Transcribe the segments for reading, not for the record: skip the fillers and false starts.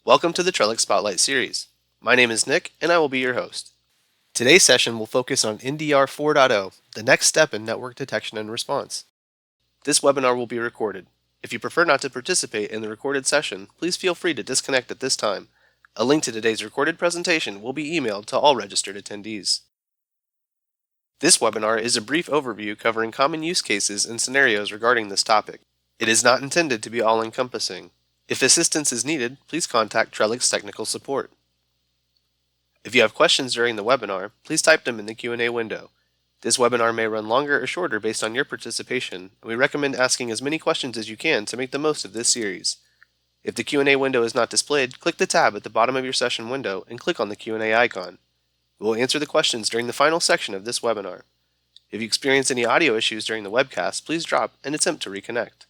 Welcome to the Trellix Spotlight series. My name is Nick, and I will be your host. Today's session will focus on NDR 4.0, the next step in network detection and response. This webinar will be recorded. If you prefer not to participate in the recorded session, please feel free to disconnect at this time. A link to today's recorded presentation will be emailed to all registered attendees. This webinar is a brief overview covering common use cases and scenarios regarding this topic. It is not intended to be all-encompassing. If assistance is needed, please contact Trellix Technical Support. If you have questions during the webinar, please type them in the Q&A window. This webinar may run longer or shorter based on your participation, and we recommend asking as many questions as you can to make the most of this series. If the Q&A window is not displayed, click the tab at the bottom of your session window and click on the Q&A icon. We will answer the questions during the final section of this webinar. If you experience any audio issues during the webcast, please drop and attempt to reconnect.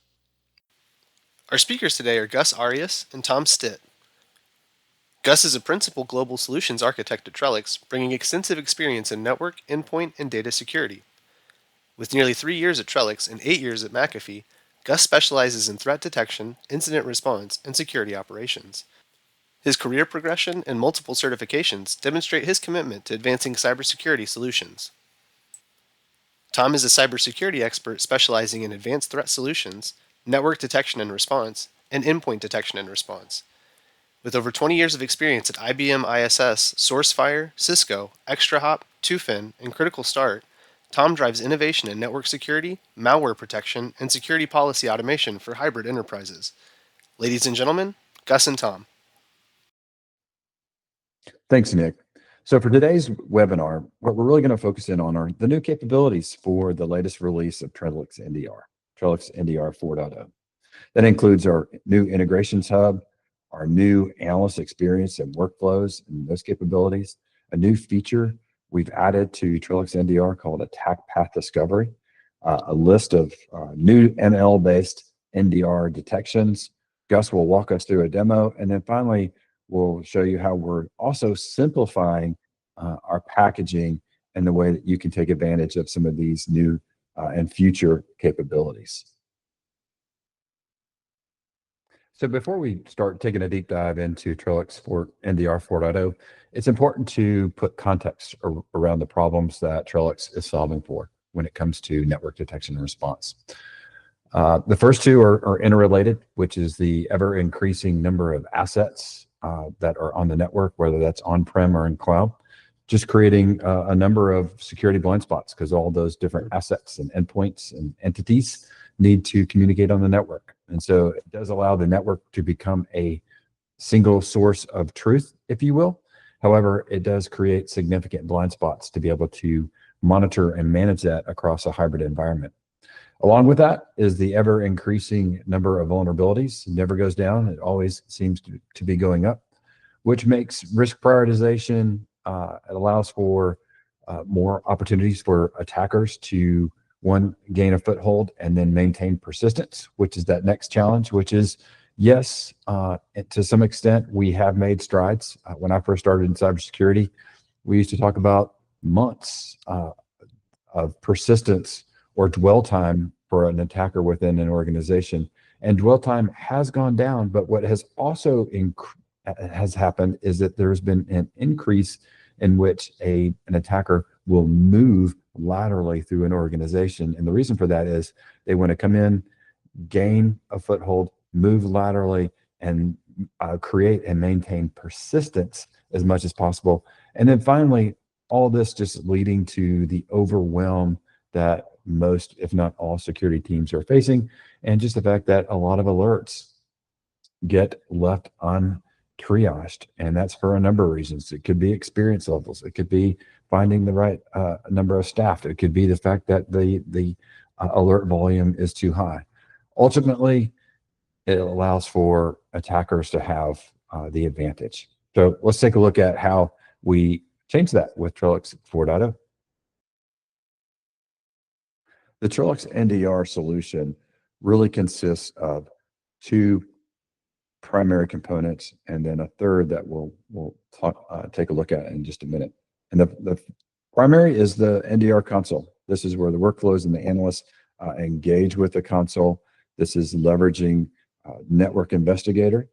Our speakers today are Gus Arias and Tom Stitt. Gus is a principal global solutions architect at Trellix, bringing extensive experience in network, endpoint, and data security. With nearly 3 years at Trellix and 8 years at McAfee, Gus specializes in threat detection, incident response, and security operations. His career progression and multiple certifications demonstrate his commitment to advancing cybersecurity solutions. Tom is a cybersecurity expert specializing in advanced threat solutions, network detection and response, and endpoint detection and response. With over 20 years of experience at IBM ISS, SourceFire, Cisco, ExtraHop, 2FIN, and Critical Start, Tom drives innovation in network security, malware protection, and security policy automation for hybrid enterprises. Ladies and gentlemen, Gus and Tom. Thanks, Nick. So for today's webinar, what we're really going to focus in on are the new capabilities for the latest release of Trellix NDR, Trellix NDR 4.0. That includes our new integrations hub, our new analyst experience and workflows and those capabilities, a new feature we've added to Trellix NDR called Attack Path Discovery, a list of new ML-based NDR detections. Gus will walk us through a demo, and then finally, we'll show you how we're also simplifying our packaging and the way that you can take advantage of some of these new and future capabilities. So before we start taking a deep dive into Trellix NDR 4.0, it's important to put context around the problems that Trellix is solving for when it comes to network detection and response. The first two are interrelated, which is the ever-increasing number of assets that are on the network, whether that's on-prem or in cloud, just creating a number of security blind spots because all those different assets and endpoints and entities need to communicate on the network. And so it does allow the network to become a single source of truth, if you will. However, it does create significant blind spots to be able to monitor and manage that across a hybrid environment. Along with that is the ever-increasing number of vulnerabilities. It never goes down. It always seems to be going up, which makes risk prioritization, it allows for more opportunities for attackers to, one, gain a foothold and then maintain persistence, which is that next challenge, which is, yes, to some extent, we have made strides. When I first started in cybersecurity, we used to talk about months of persistence or dwell time for an attacker within an organization. And dwell time has gone down, but what has also has happened is that there's been an increase in which an attacker will move laterally through an organization. And the reason for that is they want to come in, gain a foothold, move laterally, and create and maintain persistence as much as possible. And then finally, all this just leading to the overwhelm that most, if not all, security teams are facing, and just the fact that a lot of alerts get left untriaged, and that's for a number of reasons. It could be experience levels, it could be finding the right number of staff, it could be the fact that the alert volume is too high. Ultimately, it allows for attackers to have the advantage. So let's take a look at how we change that with Trellix 4.0. The Trellix NDR solution really consists of two primary components and then a third that we'll take a look at in just a minute. And the primary is the NDR console. This is where the workflows and the analysts engage with the console. This is leveraging Network Investigator.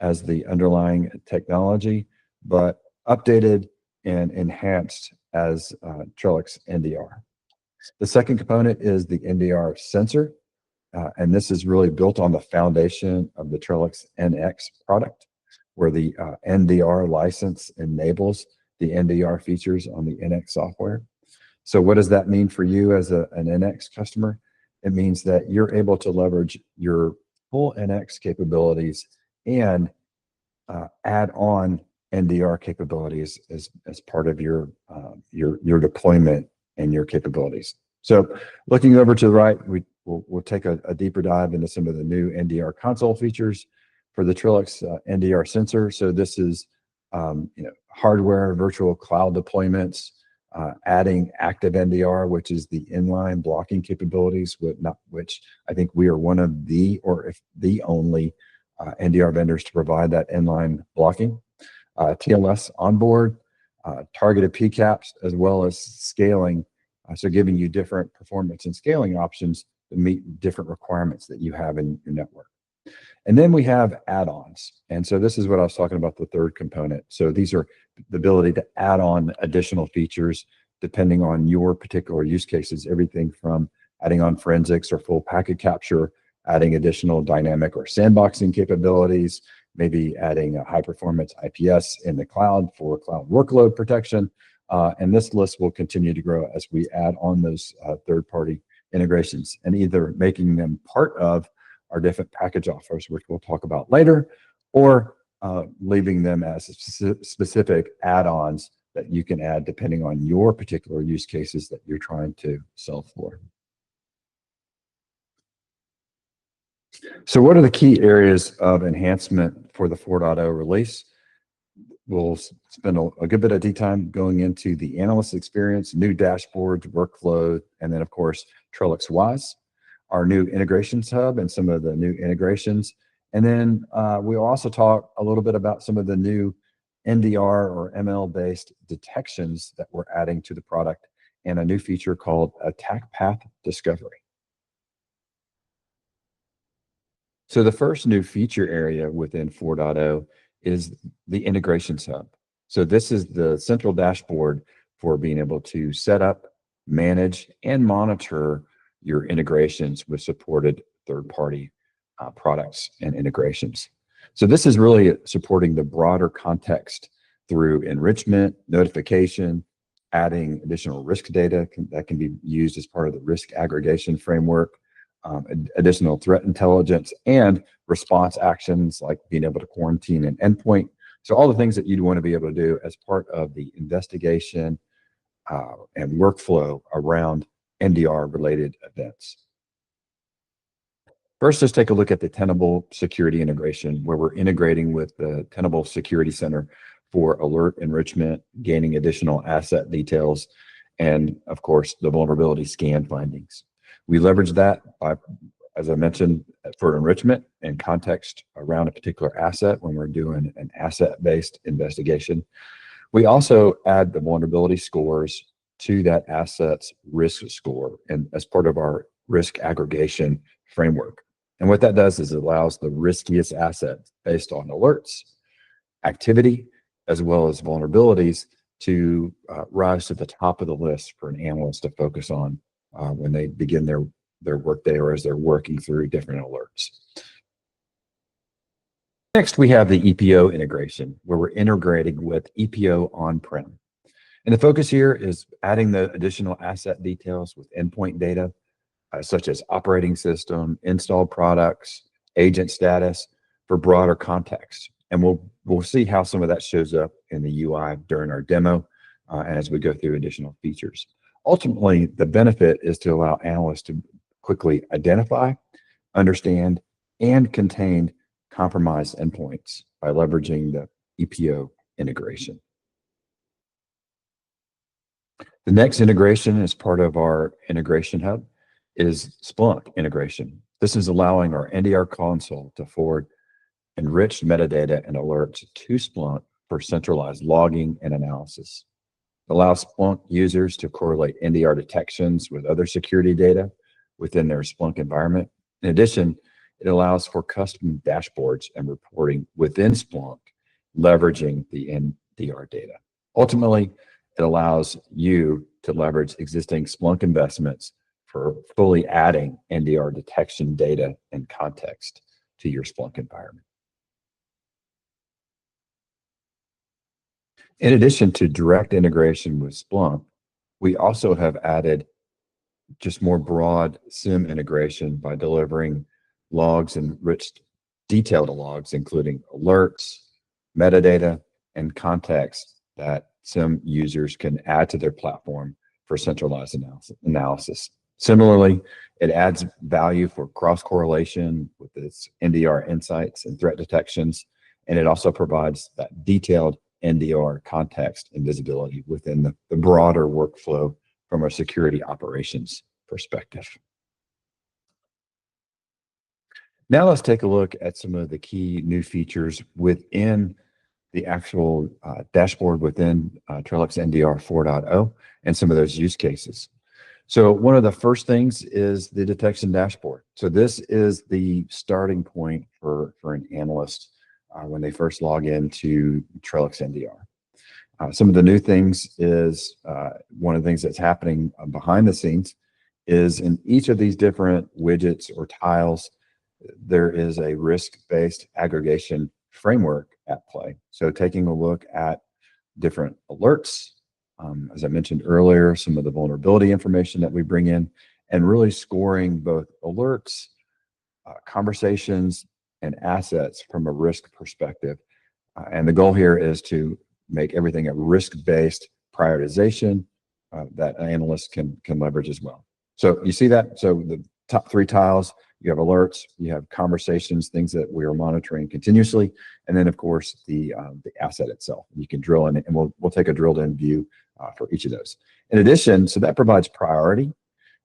as the underlying technology, but updated and enhanced as Trellix NDR. The second component is the NDR sensor, and this is really built on the foundation of the Trellix NX product, where the NDR license enables the NDR features on the NX software. So what does that mean for you as an NX customer? It means that you're able to leverage your full NX capabilities and add on NDR capabilities as part of your deployment and your capabilities. So looking over to the right, we'll take a deeper dive into some of the new NDR console features for the Trellix NDR sensor. So this is hardware virtual cloud deployments, adding active NDR, which is the inline blocking capabilities, which I think we are one of the, or if the only NDR vendors to provide that inline blocking, TLS onboard, targeted PCAPs, as well as scaling. So giving you different performance and scaling options to meet different requirements that you have in your network. And then we have add-ons. And so this is what I was talking about, the third component. So these are the ability to add on additional features depending on your particular use cases, everything from adding on forensics or full packet capture, adding additional dynamic or sandboxing capabilities, maybe adding a high performance IPS in the cloud for cloud workload protection. And this list will continue to grow as we add on those third-party integrations and either making them part of our different package offers, which we'll talk about later, or leaving them as specific add-ons that you can add depending on your particular use cases that you're trying to solve for. So what are the key areas of enhancement for the 4.0 release? We'll spend a good bit of time going into the analyst experience, new dashboards, workflow, and then of course, Trellix Wise, our new integrations hub and some of the new integrations. And then we'll also talk a little bit about some of the new NDR or ML-based detections that we're adding to the product and a new feature called Attack Path Discovery. So the first new feature area within 4.0 is the integrations hub. So this is the central dashboard for being able to set up, manage, and monitor your integrations with supported third-party products and integrations. So this is really supporting the broader context through enrichment, notification, adding additional risk data that can be used as part of the risk aggregation framework, additional threat intelligence, and response actions like being able to quarantine an endpoint. So all the things that you'd want to be able to do as part of the investigation and workflow around NDR-related events. First, let's take a look at the Tenable security integration, where we're integrating with the Tenable Security Center for alert enrichment, gaining additional asset details, and of course, the vulnerability scan findings. We leverage that by, as I mentioned, for enrichment and context around a particular asset when we're doing an asset-based investigation. We also add the vulnerability scores to that asset's risk score and as part of our risk aggregation framework. And what that does is it allows the riskiest assets based on alerts, activity, as well as vulnerabilities to rise to the top of the list for an analyst to focus on when they begin their workday or as they're working through different alerts. Next, we have the EPO integration, where we're integrating with EPO on-prem. And the focus here is adding the additional asset details with endpoint data, such as operating system, installed products, agent status for broader context. And we'll see how some of that shows up in the UI during our demo and as we go through additional features. Ultimately, the benefit is to allow analysts to quickly identify, understand, and contain compromised endpoints by leveraging the EPO integration. The next integration as part of our integration hub is Splunk integration. This is allowing our NDR console to forward enriched metadata and alerts to Splunk for centralized logging and analysis. It allows Splunk users to correlate NDR detections with other security data within their Splunk environment. In addition, It allows for custom dashboards and reporting within Splunk, leveraging the NDR data. Ultimately, it allows you to leverage existing Splunk investments for fully adding NDR detection data and context to your Splunk environment. In addition to direct integration with Splunk, we also have added just more broad SIM integration by delivering logs and rich detailed logs, including alerts, metadata, and context that SIM users can add to their platform for centralized analysis. Similarly, it adds value for cross-correlation with its NDR insights and threat detections, and it also provides that detailed NDR context and visibility within the broader workflow from a security operations perspective. Now let's take a look at some of the key new features within the actual dashboard within Trellix NDR 4.0 and some of those use cases. So one of the first things is the detection dashboard. So this is the starting point for an analyst when they first log into Trellix NDR. Some of the new things is one of the things that's happening behind the scenes is in each of these different widgets or tiles, there is a risk-based aggregation framework at play. So taking a look at different alerts, as I mentioned earlier, some of the vulnerability information that we bring in, and really scoring both alerts, conversations, and assets from a risk perspective. And the goal here is to make everything a risk-based prioritization that analysts can leverage as well. So you see that? So the top three tiles, you have alerts, you have conversations, things that we are monitoring continuously, and then of course the asset itself. You can drill in, and we'll take a drilled in view for each of those. In addition, so that provides priority.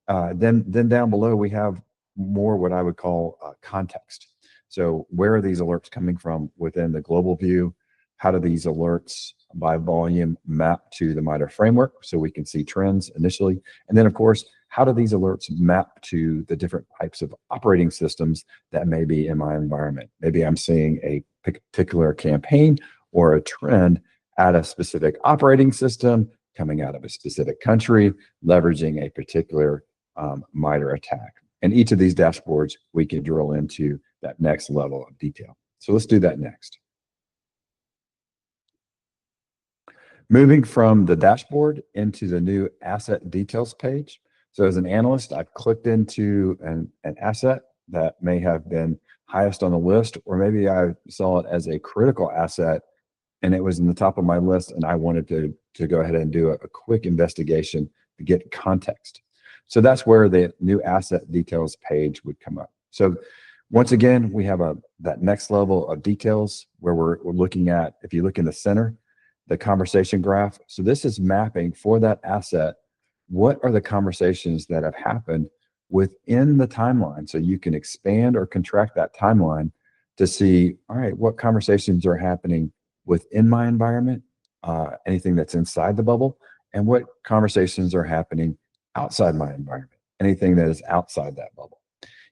Then down below we have more what I would call context. So where are these alerts coming from within the global view? How do these alerts by volume map to the MITRE framework so we can see trends initially? And then of course, how do these alerts map to the different types of operating systems that may be in my environment? Maybe I'm seeing a particular campaign or a trend at a specific operating system coming out of a specific country, leveraging a particular MITRE attack. And each of these dashboards, we can drill into that next level of detail. So let's do that next. Moving from the dashboard into the new asset details page. So as an analyst, I've clicked into an asset that may have been highest on the list, or maybe I saw it as a critical asset and it was in the top of my list and I wanted to go ahead and do a quick investigation to get context. So that's where the new asset details page would come up. So once again, we have that next level of details where we're looking at, if you look in the center, the conversation graph. So this is mapping for that asset. What are the conversations that have happened within the timeline? So you can expand or contract that timeline to see, all right, what conversations are happening within my environment, anything that's inside the bubble, and what conversations are happening outside my environment, anything that is outside that bubble.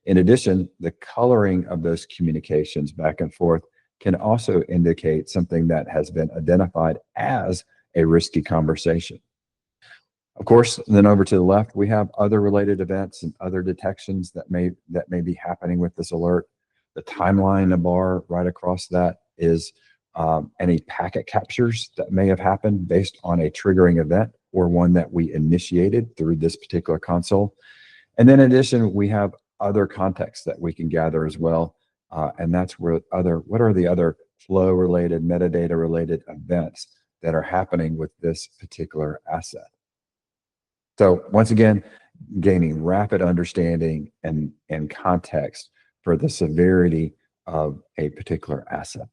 In addition, the coloring of those communications back and forth can also indicate something that has been identified as a risky conversation. Of course, then over to the left, we have other related events and other detections that may be happening with this alert. The timeline bar right across that is any packet captures that may have happened based on a triggering event or one that we initiated through this particular console. And then in addition, we have other contexts that we can gather as well. And that's where what are the other flow related, metadata related events that are happening with this particular asset. So once again, gaining rapid understanding and context for the severity of a particular asset.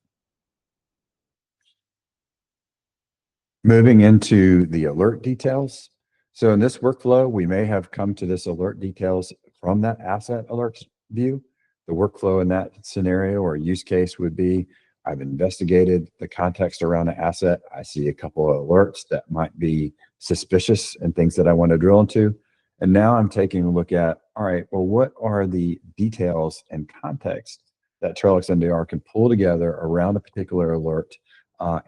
Moving into the alert details. So in this workflow, we may have come to this alert details from that asset alerts view. The workflow in that scenario or use case would be, I've investigated the context around an asset. I see a couple of alerts that might be suspicious and things that I want to drill into. And now I'm taking a look at, all right, well, what are the details and context that Trellix NDR can pull together around a particular alert?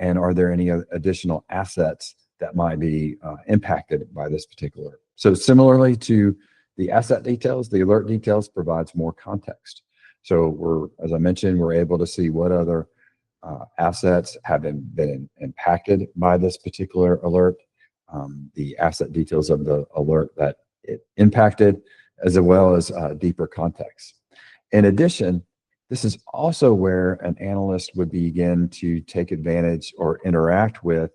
And are there any additional assets that might be impacted by this particular? So similarly to the asset details, the alert details provides more context. So as I mentioned, we're able to see what other assets have been impacted by this particular alert, the asset details of the alert that it impacted, as well as deeper context. In addition, this is also where an analyst would begin to take advantage or interact with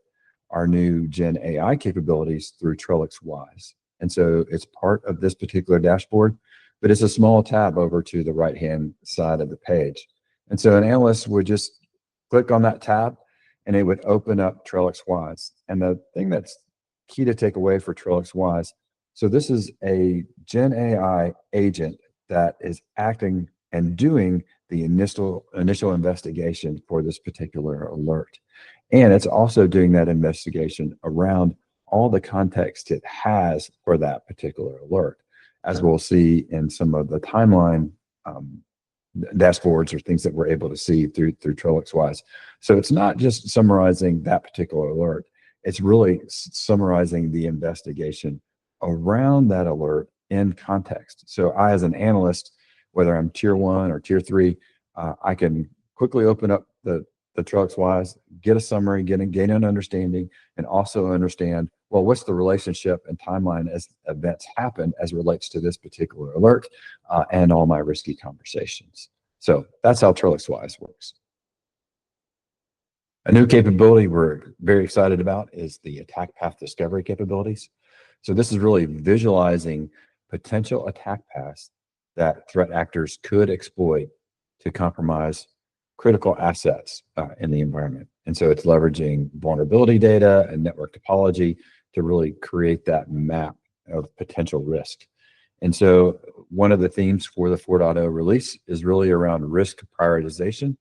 our new Gen AI capabilities through Trellix Wise. And so it's part of this particular dashboard, but it's a small tab over to the right-hand side of the page. And so an analyst would just click on that tab and it would open up Trellix Wise. And the thing that's key to take away for Trellix Wise, so this is a Gen AI agent that is acting and doing the initial investigation for this particular alert. And it's also doing that investigation around all the context it has for that particular alert, as we'll see in some of the timeline dashboards or things that we're able to see through Trellix Wise. So it's not just summarizing that particular alert, it's really summarizing the investigation around that alert in context. So I, as an analyst, whether I'm tier 1 or tier 3, I can quickly open up the Trellix Wise, get a summary, gain an understanding, and also understand, well, what's the relationship and timeline as events happen as relates to this particular alert and all my risky conversations. So that's how Trellix Wise works. A new capability we're very excited about is the attack path discovery capabilities. So this is really visualizing potential attack paths that threat actors could exploit to compromise critical assets in the environment. And so it's leveraging vulnerability data and network topology to really create that map of potential risk. And so one of the themes for the 4.0 release is really around risk prioritization.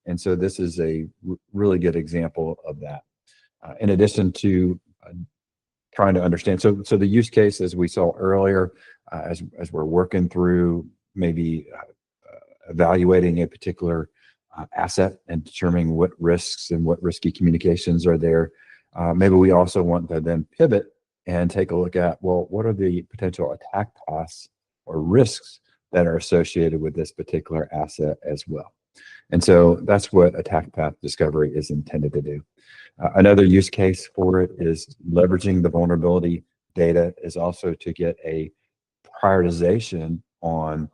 And so this is a really good example of that. In addition to trying to understand, so the use case, as we saw earlier, as we're working through maybe evaluating a particular asset and determining what risks and what risky communications are there, maybe we also want to then pivot and take a look at, well, what are the potential attack paths or risks that are associated with this particular asset as well. And so that's what attack path discovery is intended to do. Another use case for it is leveraging the vulnerability data is also to get a prioritization on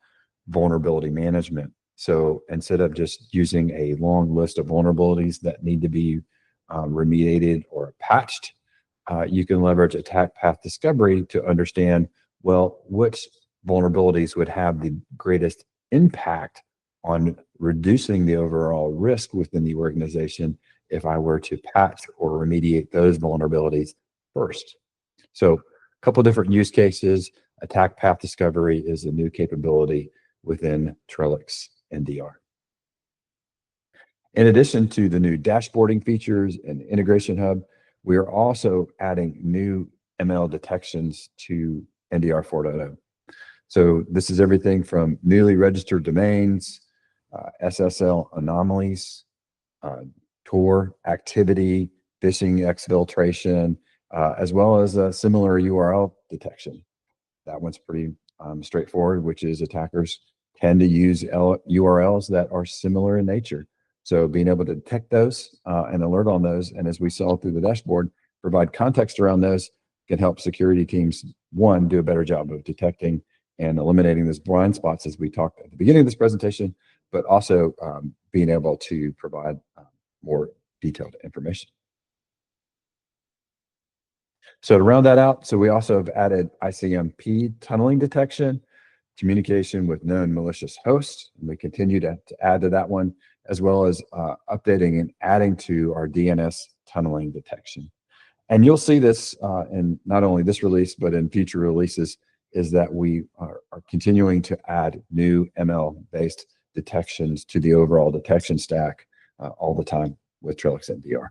vulnerability management. So instead of just using a long list of vulnerabilities that need to be remediated or patched, you can leverage attack path discovery to understand, well, which vulnerabilities would have the greatest impact on reducing the overall risk within the organization if I were to patch or remediate those vulnerabilities first. So a couple different use cases. Attack path discovery is a new capability within Trellix NDR. In addition to the new dashboarding features and integration hub, we are also adding new ML detections to NDR 4.0. So this is everything from newly registered domains, SSL anomalies, Tor activity, phishing exfiltration, as well as a similar URL detection. That one's pretty straightforward, which is attackers tend to use URLs that are similar in nature. So being able to detect those and alert on those, and as we saw through the dashboard, provide context around those can help security teams, one, do a better job of detecting and eliminating those blind spots as we talked at the beginning of this presentation, but also being able to provide more detailed information. So to round that out, so we also have added ICMP tunneling detection, communication with known malicious hosts, and we continue to add to that one, as well as updating and adding to our DNS tunneling detection. And you'll see this in not only this release, but in future releases, is that we are continuing to add new ML-based detections to the overall detection stack all the time with Trellix NDR.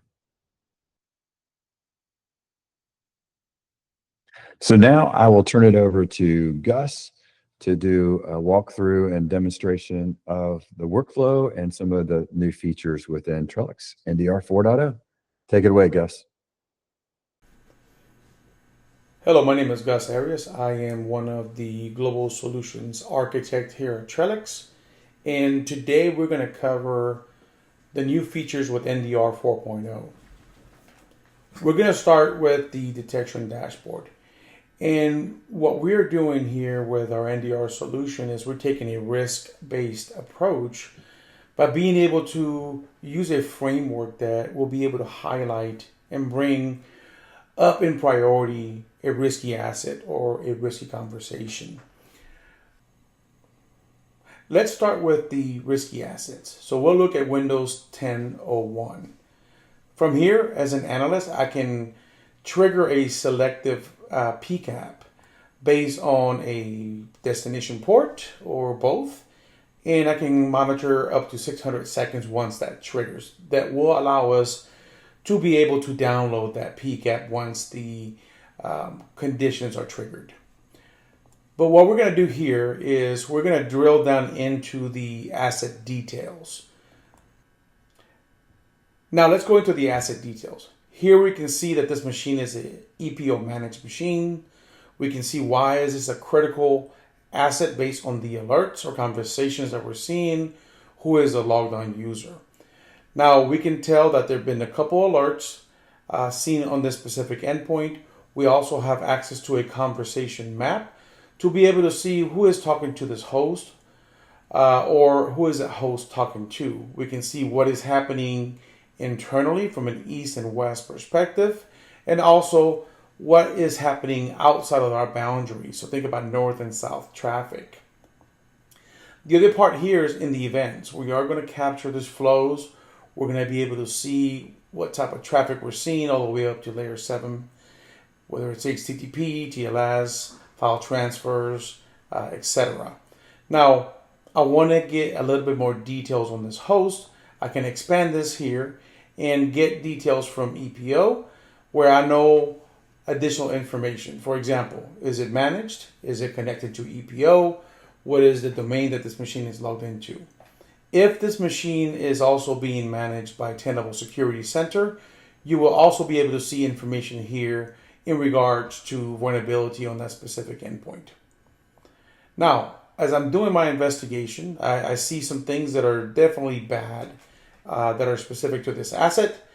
So now I will turn it over to Gus to do a walkthrough and demonstration of the workflow and some of the new features within Trellix NDR 4.0. Take it away, Gus. Hello, my name is Gus Arias. I am one of the global solutions architect here at Trellix. And today we're going to cover the new features with NDR 4.0. We're going to start with the detection dashboard. And what we're doing here with our NDR solution is we're taking a risk-based approach by being able to use a framework that will be able to highlight and bring up in priority a risky asset or a risky conversation. Let's start with the risky assets. So we'll look at Windows 10.01. From here, as an analyst, I can trigger a selective PCAP based on a destination port or both, and I can monitor up to 600 seconds once that triggers. That will allow us to be able to download that PCAP once the conditions are triggered. But what we're going to do here is we're going to drill down into the asset details. Now let's go into the asset details. Here we can see that this machine is an EPO managed machine. We can see why is this a critical asset based on the alerts or conversations that we're seeing, who is a logged on user. Now we can tell that there have been a couple alerts seen on this specific endpoint. We also have access to a conversation map to be able to see who is talking to this host or who is that host talking to. We can see what is happening internally from an east and west perspective, and also what is happening outside of our boundaries. So think about north and south traffic. The other part here is in the events. We are going to capture these flows. We're going to be able to see what type of traffic we're seeing all the way up to layer 7, whether it's HTTP, TLS, file transfers, etc. Now, I want to get a little bit more details on this host. I can expand this here and get details from EPO where I know additional information. For example, is it managed? Is it connected to EPO? What is the domain that this machine is logged into? If this machine is also being managed by 10-level security center, you will also be able to see information here in regards to vulnerability on that specific endpoint. Now, as I'm doing my investigation, I see some things that are definitely bad that are specific to this asset.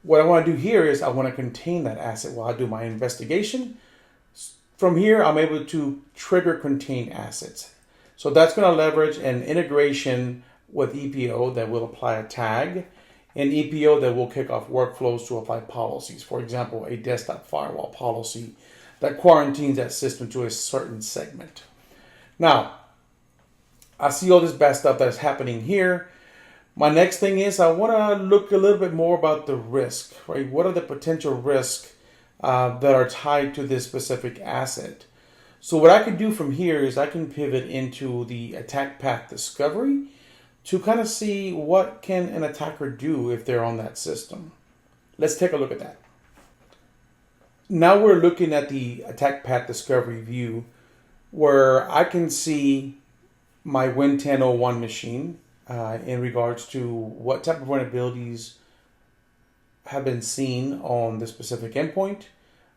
What I want to do here is I want to contain that asset while I do my investigation. From here, I'm able to trigger contain assets. So that's going to leverage an integration with EPO that will apply a tag, and EPO that will kick off workflows to apply policies. For example, a desktop firewall policy that quarantines that system to a certain segment. Now, I see all this bad stuff that's happening here. My next thing is I want to look a little bit more about the risk, right? What are the potential risks that are tied to this specific asset? So what I can do from here is I can pivot into the attack path discovery to kind of see what can an attacker do if they're on that system. Let's take a look at that. Now we're looking at the attack path discovery view where I can see my Win 10.01 machine in regards to what type of vulnerabilities have been seen on this specific endpoint,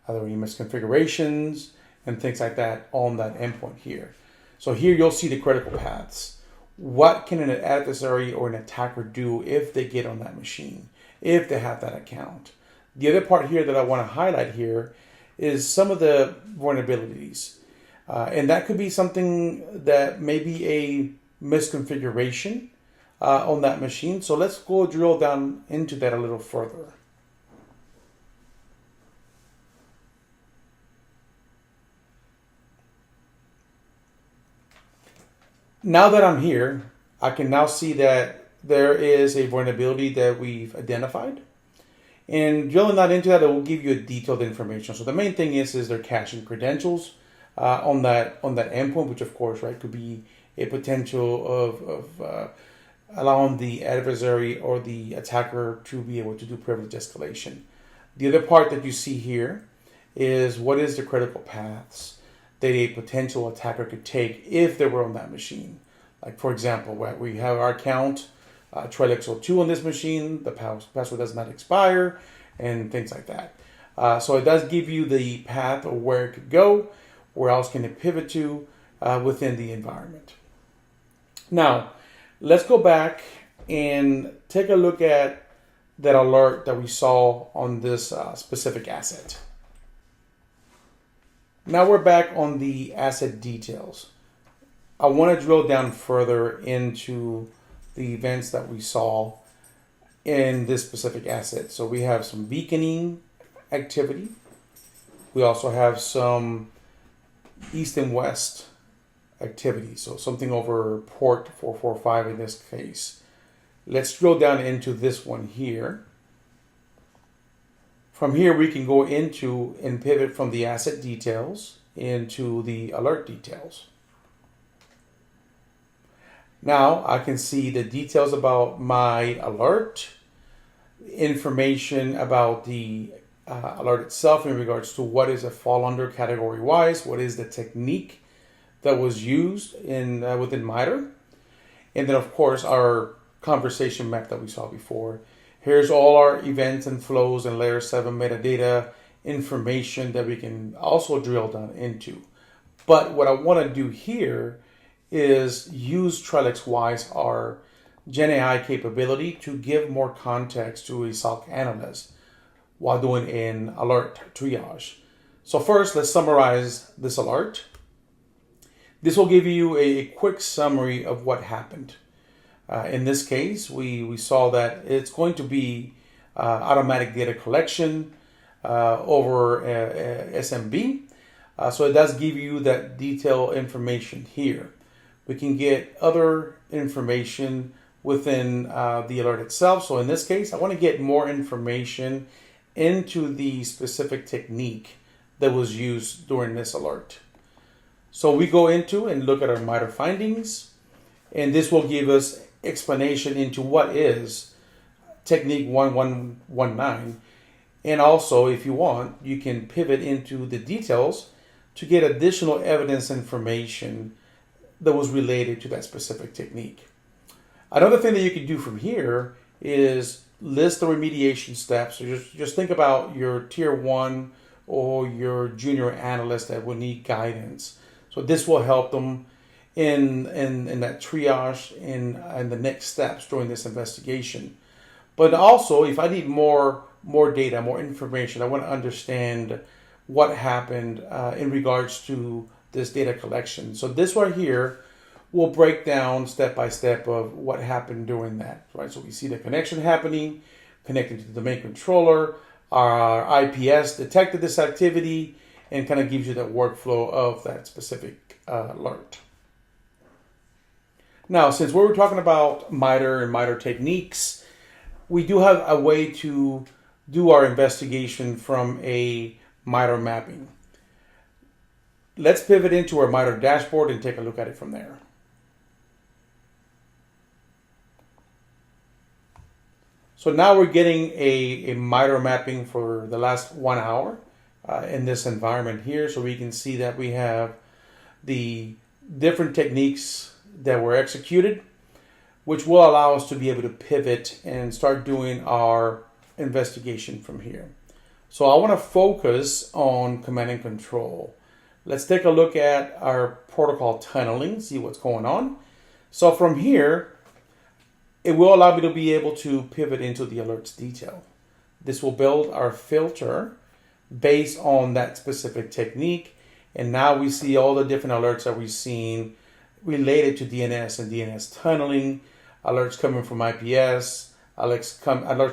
other misconfigurations, and things like that on that endpoint here. So here you'll see the critical paths. What can an adversary or an attacker do if they get on that machine, if they have that account? The other part here that I want to highlight here is some of the vulnerabilities. And that could be something that may be a misconfiguration on that machine. So let's go drill down into that a little further. Now that I'm here, I can now see that there is a vulnerability that we've identified. And drilling that into that, it will give you a detailed information. So the main thing is they're caching credentials on that endpoint, which of course, right, could be a potential of allowing the adversary or the attacker to be able to do privilege escalation. The other part that you see here is what is the critical paths. that a potential attacker could take if they were on that machine. Like, for example, we have our account, Trellix 2 on this machine, the password does not expire, and things like that. So it does give you the path of where it could go, where else can it pivot to within the environment. Now, let's go back and take a look at that alert that we saw on this specific asset. Now we're back on the asset details. I want to drill down further into the events that we saw in this specific asset. So we have some beaconing activity. We also have some east and west activity. So something over port 445 in this case. Let's drill down into this one here. From here, we can go into and pivot from the asset details into the alert details. Now I can see the details about my alert, information about the alert itself in regards to what is a fall under category wise, what is the technique that was used in within MITRE, and then of course our conversation map that we saw before. Here's all our events and flows and layer 7 metadata information that we can also drill down into. But what I want to do here is use Trellix Wise, our Gen AI capability, to give more context to a SOC analyst while doing an alert triage. So first, let's summarize this alert. This will give you a quick summary of what happened. In this case, we saw that it's going to be automatic data collection over SMB. So it does give you that detailed information here. We can get other information within the alert itself. So in this case, I want to get more information into the specific technique that was used during this alert. So we go into and look at our MITRE findings, and this will give us explanation into what is technique 1119. And also, if you want, you can pivot into the details to get additional evidence information that was related to that specific technique. Another thing that you can do from here is list the remediation steps. So just think about your tier 1 or your junior analyst that will need guidance. So this will help them in that triage and the next steps during this investigation. But also, if I need more data, more information, I want to understand what happened in regards to this data collection. So this right here will break down step by step of what happened during that, right? So we see the connection happening, connected to the domain controller, our IPS detected this activity, and kind of gives you that workflow of that specific alert. Now, since we were talking about MITRE and MITRE techniques, we do have a way to do our investigation from a MITRE mapping. Let's pivot into our MITRE dashboard and take a look at it from there. So now we're getting a MITRE mapping for the last 1 hour in this environment here. So we can see that we have the different techniques that were executed, which will allow us to be able to pivot and start doing our investigation from here. So I want to focus on command and control. Let's take a look at our protocol tunneling, see what's going on. So from here, it will allow me to be able to pivot into the alerts detail. This will build our filter based on that specific technique. And now we see all the different alerts that we've seen related to DNS and DNS tunneling, alerts coming from IPS, alerts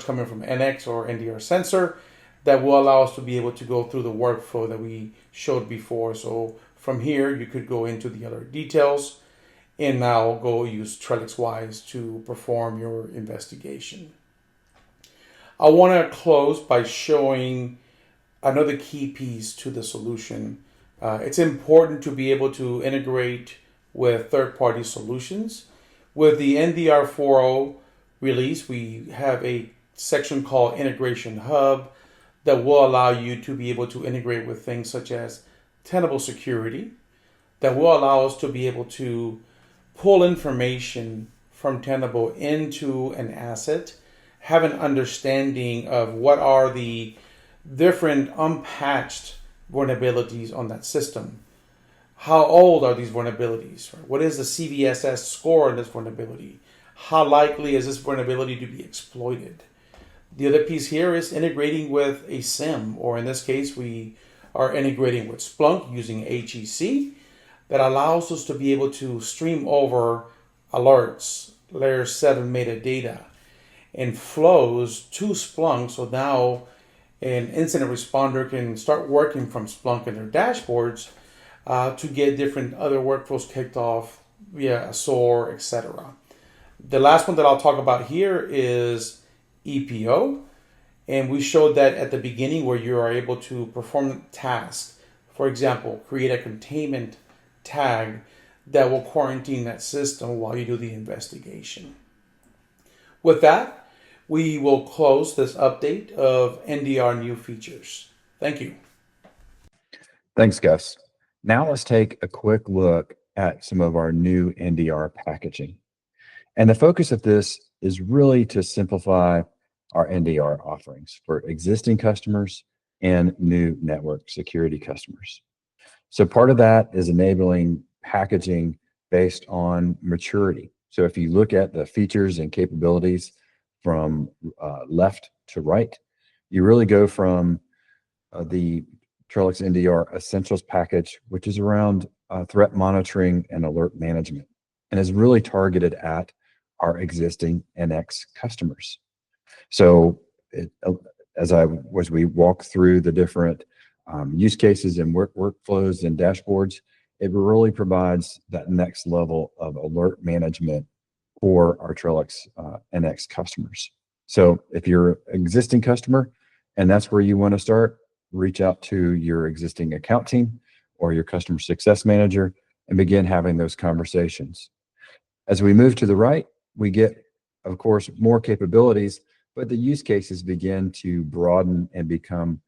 coming from NX or NDR sensor that will allow us to be able to go through the workflow that we showed before. So from here, you could go into the alert details and now go use Trellix Wise to perform your investigation. I want to close by showing another key piece to the solution. It's important to be able to integrate with third-party solutions. With the NDR 4.0 release, we have a section called Integration Hub that will allow you to be able to integrate with things such as Tenable Security, that will allow us to be able to pull information from Tenable into an asset, have an understanding of what are the different unpatched vulnerabilities on that system. How old are these vulnerabilities? What is the CVSS score on this vulnerability? How likely is this vulnerability to be exploited? The other piece here is integrating with a SIEM, or in this case, we are integrating with Splunk using HEC that allows us to be able to stream over alerts, layer 7 metadata, and flows to Splunk. So now an incident responder can start working from Splunk in their dashboards to get different other workflows kicked off via a SOAR, etc. The last one that I'll talk about here is EPO. And we showed that at the beginning where you are able to perform tasks. For example, create a containment tag that will quarantine that system while you do the investigation. With that, we will close this update of NDR new features. Thank you. Thanks, Gus. Now let's take a quick look at some of our new NDR packaging. And the focus of this is really to simplify our NDR offerings for existing customers and new network security customers. So part of that is enabling packaging based on maturity. So if you look at the features and capabilities from left to right, you really go from the Trellix NDR Essentials package, which is around threat monitoring and alert management, and is really targeted at our existing NX customers. So as we walk through the different use cases and workflows and dashboards, it really provides that next level of alert management for our Trellix NX customers. So if you're an existing customer and that's where you want to start, reach out to your existing account team or your customer success manager and begin having those conversations. As we move to the right, we get, of course, more capabilities, but the use cases begin to broaden and become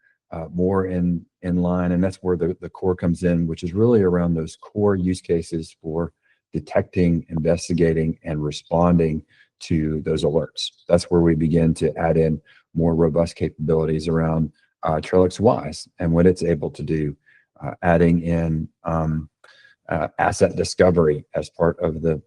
more in line. And that's where the core comes in, which is really around those core use cases for detecting, investigating, and responding to those alerts. That's where we begin to add in more robust capabilities around Trellix Wise and what it's able to do, adding in asset discovery as part of the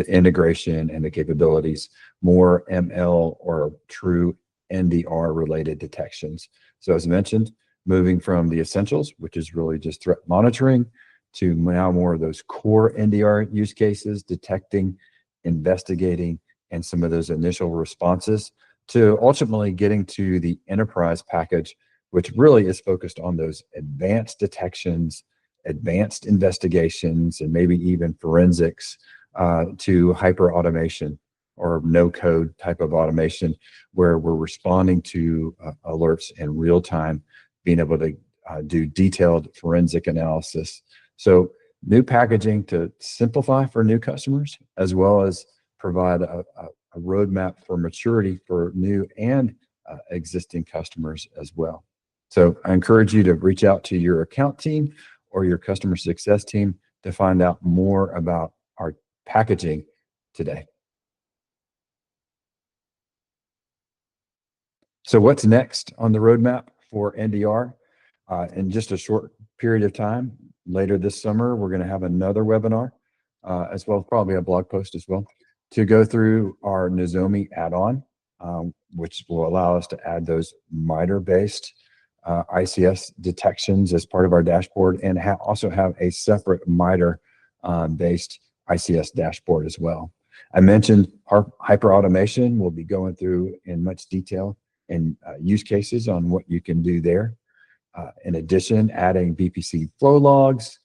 integration and the capabilities, more ML or true NDR related detections. So as mentioned, moving from the essentials, which is really just threat monitoring, to now more of those core NDR use cases, detecting, investigating, and some of those initial responses, to ultimately getting to the enterprise package, which really is focused on those advanced detections, advanced investigations, and maybe even forensics, to hyper automation or no code type of automation, where we're responding to alerts in real time, being able to do detailed forensic analysis. So new packaging to simplify for new customers, as well as provide a roadmap for maturity for new and existing customers as well. So I encourage you to reach out to your account team or your customer success team to find out more about our packaging today. So what's next on the roadmap for NDR? In just a short period of time, later this summer, we're going to have another webinar, as well as probably a blog post as well, to go through our Nozomi add-on, which will allow us to add those MITRE-based ICS detections as part of our dashboard, and also have a separate MITRE-based ICS dashboard as well. I mentioned hyper automation. We'll be going through in much detail and use cases on what you can do there. In addition, adding VPC flow logs,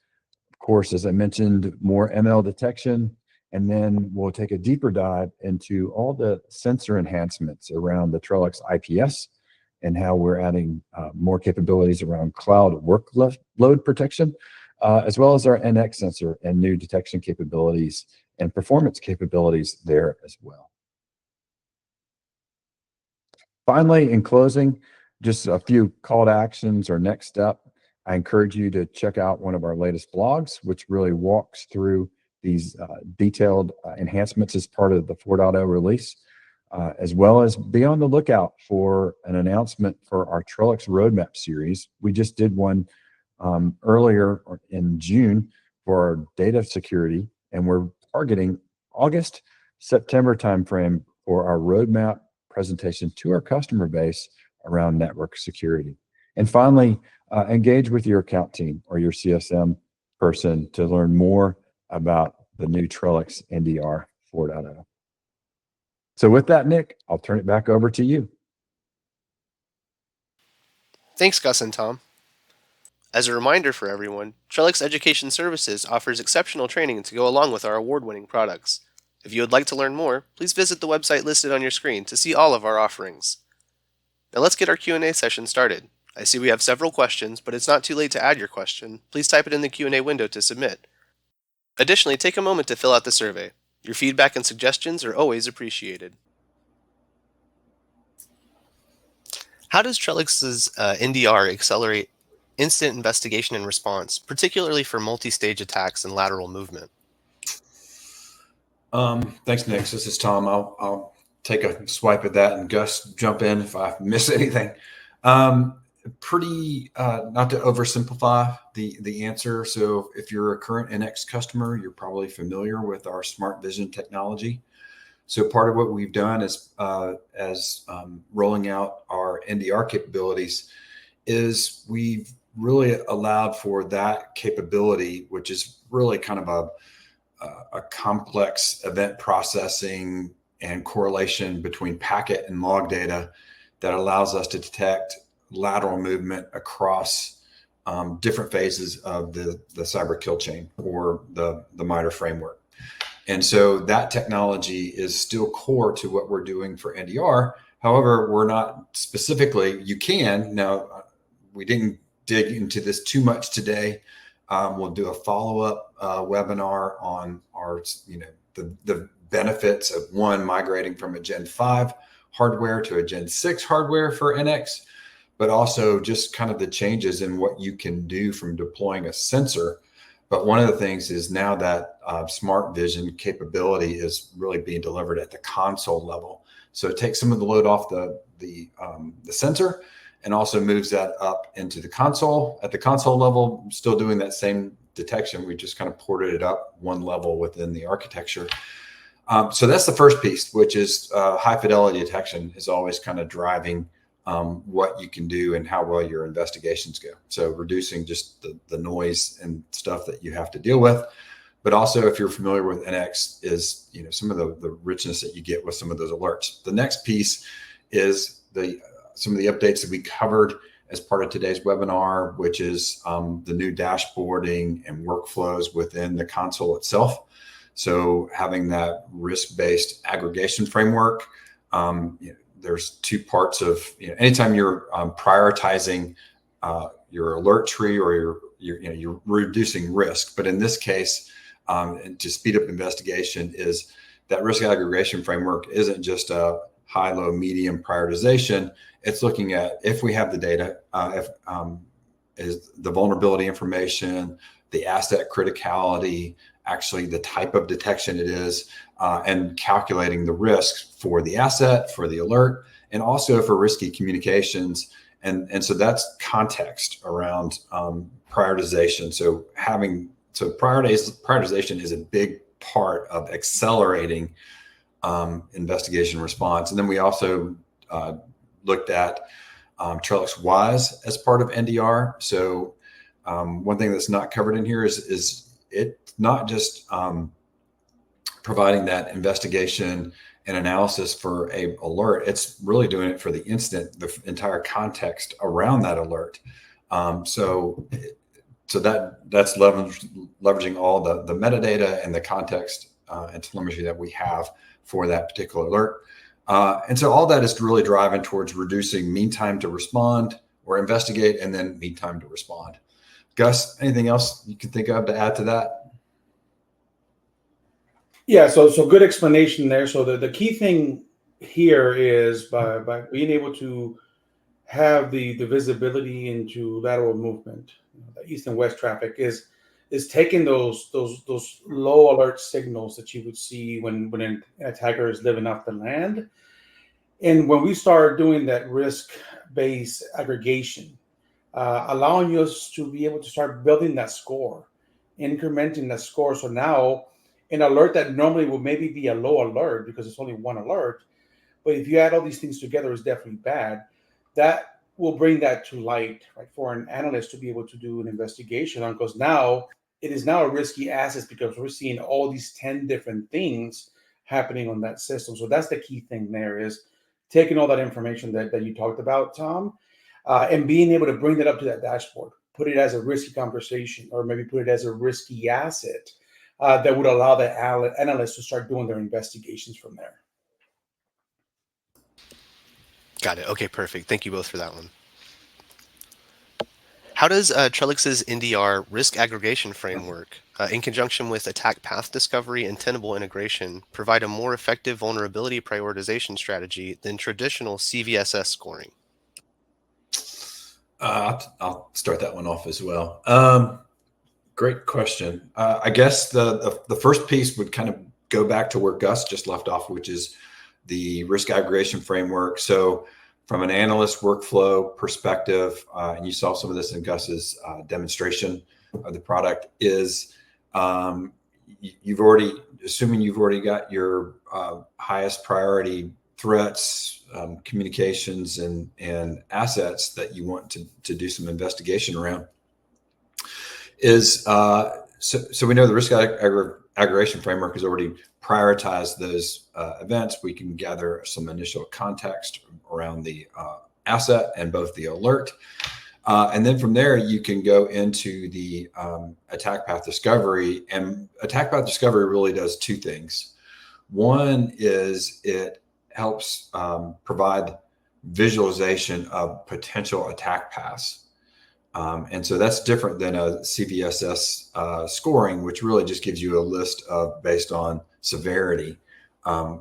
of course, as I mentioned, more ML detection, and then we'll take a deeper dive into all the sensor enhancements around the Trellix IPS and how we're adding more capabilities around cloud workload protection, as well as our NX sensor and new detection capabilities and performance capabilities there as well. Finally, in closing, just a few call to actions or next step. I encourage you to check out one of our latest blogs, which really walks through these detailed enhancements as part of the 4.0 release, as well as be on the lookout for an announcement for our Trellix Roadmap series. We just did one earlier in June for our data security, and we're targeting August, September timeframe for our roadmap presentation to our customer base around network security. And finally, engage with your account team or your CSM person to learn more about the new Trellix NDR 4.0. So with that, Nick, I'll turn it back over to you. Thanks, Gus and Tom. As a reminder for everyone, Trellix Education Services offers exceptional training to go along with our award-winning products. If you would like to learn more, please visit the website listed on your screen to see all of our offerings. Now let's get our Q&A session started. I see we have several questions, but it's not too late to add your question. Please type it in the Q&A window to submit. Additionally, take a moment to fill out the survey. Your feedback and suggestions are always appreciated. How does Trellix's NDR accelerate instant investigation and response, particularly for multi-stage attacks and lateral movement? Thanks, Nick. This is Tom. I'll take a swipe at that, and Gus, jump in if I miss anything. Pretty not to oversimplify the answer. So if you're a current NX customer, you're probably familiar with our Smart Vision technology. So part of what we've done is as rolling out our NDR capabilities is we've really allowed for that capability, which is really kind of a complex event processing and correlation between packet and log data that allows us to detect lateral movement across different phases of the cyber kill chain or the MITRE framework. And so that technology is still core to what we're doing for NDR. However, we're not specifically, you can. Now, we didn't dig into this too much today. We'll do a follow-up webinar on our, the benefits of migrating from a Gen 5 hardware to a Gen 6 hardware for NX, but also just kind of the changes in what you can do from deploying a sensor. But one of the things is now that Smart Vision capability is really being delivered at the console level. So it takes some of the load off the sensor and also moves that up into the console. At the console level, still doing that same detection. We just kind of ported it up one level within the architecture. So that's the first piece, which is high fidelity detection is always kind of driving what you can do and how well your investigations go. So reducing just the noise and stuff that you have to deal with. But also, if you're familiar with NX, is some of the richness that you get with some of those alerts. The next piece is some of the updates that we covered as part of today's webinar, which is the new dashboarding and workflows within the console itself. So having that risk-based aggregation framework, there's two parts of, anytime you're prioritizing your alert tree or you're reducing risk. But in this case, and to speed up investigation, is that risk aggregation framework isn't just a high, low, medium prioritization. It's looking at, if we have the data, is the vulnerability information, the asset criticality, actually the type of detection it is, and calculating the risk for the asset, for the alert, and also for risky communications. And so that's context around prioritization. So prioritization is a big part of accelerating investigation response. And then we also looked at Trellix Wise as part of NDR. So one thing that's not covered in here is it not just providing that investigation and analysis for a alert. It's really doing it for the incident, the entire context around that alert. So that's leveraging all the metadata and the context and telemetry that we have for that particular alert. And so all that is really driving towards reducing mean time to respond or investigate, and then mean time to respond. Gus, anything else you can think of to add to that? Yeah, so good explanation there. So the key thing here is by being able to have the visibility into lateral movement, the east and west traffic is taking those low alert signals that you would see when an attacker is living off the land. And when we start doing that risk based aggregation, allowing us to be able to start building that score, incrementing that score. So now, an alert that normally would maybe be a low alert because it's only one alert, but if you add all these things together, it's definitely bad. That will bring that to light, right, for an analyst to be able to do an investigation on, because now it is now a risky asset because we're seeing all these 10 different things happening on that system. So that's the key thing there is taking all that information that you talked about, Tom, and being able to bring that up to that dashboard, put it as a risky conversation, or maybe put it as a risky asset that would allow the analyst to start doing their investigations from there. Got it. Okay, perfect. Thank you both for that one. How does Trellix's NDR risk aggregation framework, in conjunction with attack path discovery and tenable integration, provide a more effective vulnerability prioritization strategy than traditional CVSS scoring? I'll start that one off as well. Great question. I guess the first piece would kind of go back to where Gus just left off, which is the risk aggregation framework. So from an analyst workflow perspective, and you saw some of this in Gus's demonstration of the product, is you've already, assuming you've already got your highest priority threats, communications, and assets that you want to do some investigation around, is so we know the risk aggregation framework has already prioritized those events. We can gather some initial context around the asset and both the alert. And then from there, you can go into the attack path discovery. And attack path discovery really does two things. One is it helps provide visualization of potential attack paths. And so that's different than a CVSS scoring, which really just gives you a list of based on severity,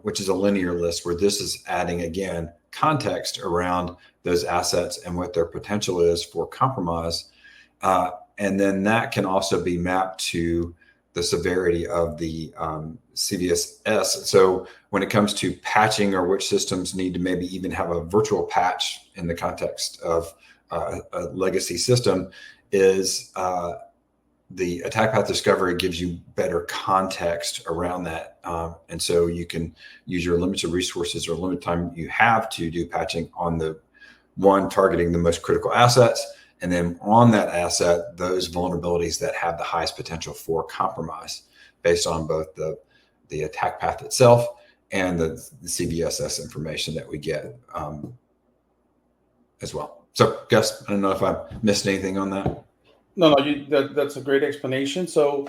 which is a linear list, where this is adding, again, context around those assets and what their potential is for compromise. And then that can also be mapped to the severity of the CVSS. So when it comes to patching, or which systems need to maybe even have a virtual patch in the context of a legacy system, is the attack path discovery gives you better context around that. And so you can use your limited resources or limited time you have to do patching on the one targeting the most critical assets, and then on that asset, those vulnerabilities that have the highest potential for compromise based on both the attack path itself and the CVSS information that we get as well. So, Gus, I don't know if I missed anything on that. No, that's a great explanation. So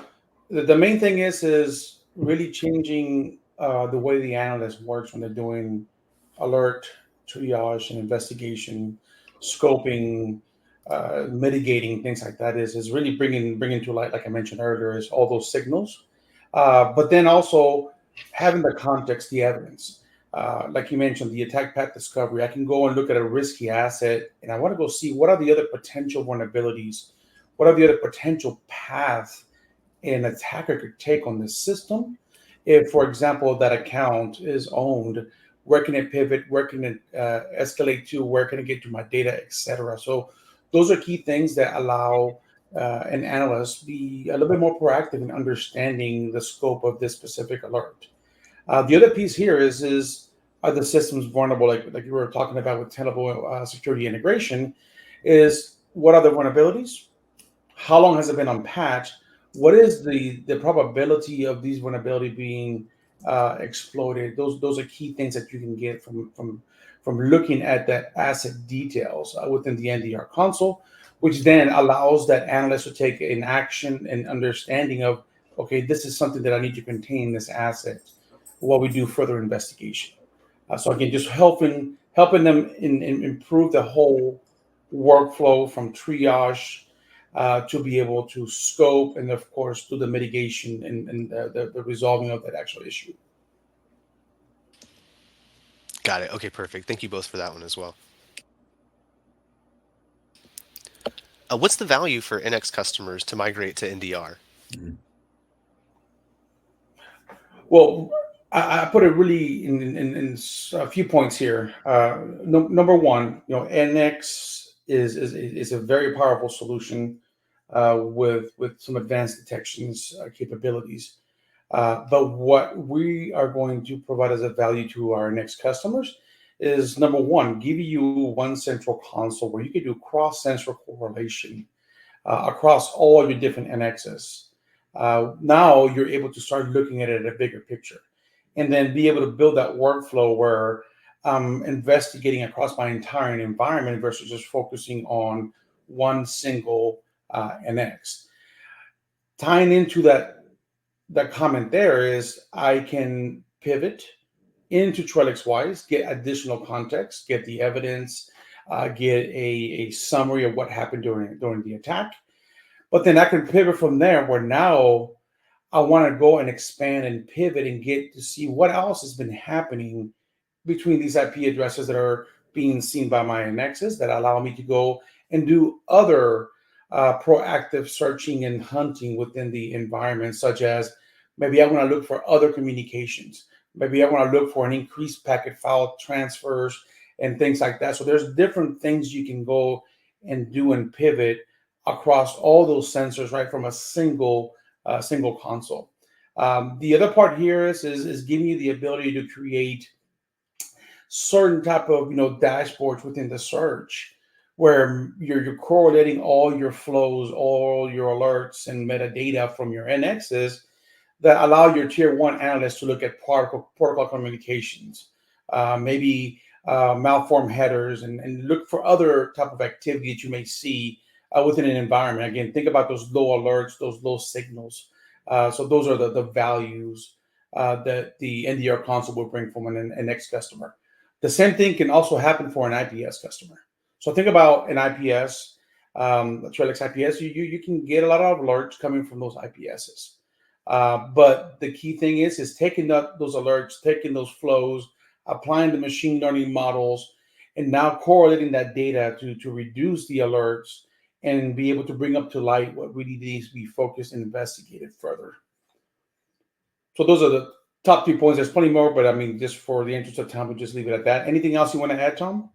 the main thing is really changing the way the analyst works when they're doing alert, triage, and investigation, scoping, mitigating, things like that. Is really bringing to light, like I mentioned earlier, is all those signals, but then also having the context, the evidence. Like you mentioned, the attack path discovery. I can go and look at a risky asset, and I want to go see what are the other potential vulnerabilities, what are the other potential paths an attacker could take on this system. If, for example, that account is owned, where can it pivot? Where can it escalate to? Where can it get to my data, etc.? So those are key things that allow an analyst be a little bit more proactive in understanding the scope of this specific alert. The other piece here is are the systems vulnerable? Like you were talking about with tenable security integration, is what are the vulnerabilities? How long has it been unpatched? What is the probability of these vulnerability being exploited? Those are key things that you can get from looking at that asset details within the NDR console, which then allows that analyst to take an action and understanding of, okay, this is something that I need to contain this asset while we do further investigation. So again, just helping them improve the whole workflow from triage to be able to scope and, of course, do the mitigation and the resolving of that actual issue. Got it. Okay, perfect. Thank you both for that one as well. What's the value for NX customers to migrate to NDR? Well, I put it really in a few points here. Number one, NX is a very powerful solution with some advanced detections capabilities. But what we are going to provide as a value to our next customers is number one, give you one central console where you can do cross-sensor correlation across all your different NXs. Now you're able to start looking at it at a bigger picture and then be able to build that workflow where I'm investigating across my entire environment versus just focusing on one single NX. Tying into that comment there is I can pivot into Trellix Wise, get additional context, get the evidence, get a summary of what happened during the attack. But then I can pivot from there where now I want to go and expand and pivot and get to see what else has been happening between these IP addresses that are being seen by my NXs that allow me to go and do other proactive searching and hunting within the environment, such as maybe I want to look for other communications. Maybe I want to look for an increased packet file transfers and things like that. So there's different things you can go and do and pivot across all those sensors right from a single console. The other part here is giving you the ability to create certain type of dashboards within the search where you're correlating all your flows, all your alerts and metadata from your NXs that allow your tier one analysts to look at protocol communications, maybe malform headers, and look for other type of activity that you may see within an environment. Again, think about those low alerts, those low signals. So those are the values that the NDR console will bring from an NX customer. The same thing can also happen for an IPS customer. So think about an IPS, a Trellix IPS. You can get a lot of alerts coming from those IPSs. But the key thing is taking those alerts, taking those flows, applying the machine learning models, and now correlating that data to reduce the alerts and be able to bring up to light what really needs to be focused and investigated further. So those are the top 2 points. There's plenty more, but I mean, just for the interest of time, we'll just leave it at that. Anything else you want to add, Tom?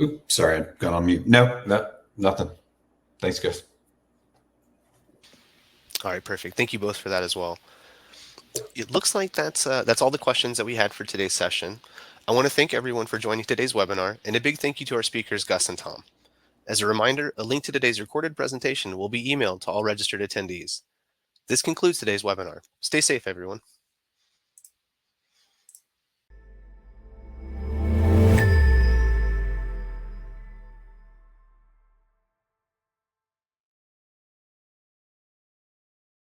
Oops, sorry, I got on mute. No, nothing. Thanks, guys. All right, perfect. Thank you both for that as well. It looks like that's all the questions that we had for today's session. I want to thank everyone for joining today's webinar, and a big thank you to our speakers, Gus and Tom. As a reminder, a link to today's recorded presentation will be emailed to all registered attendees. This concludes today's webinar. Stay safe, everyone.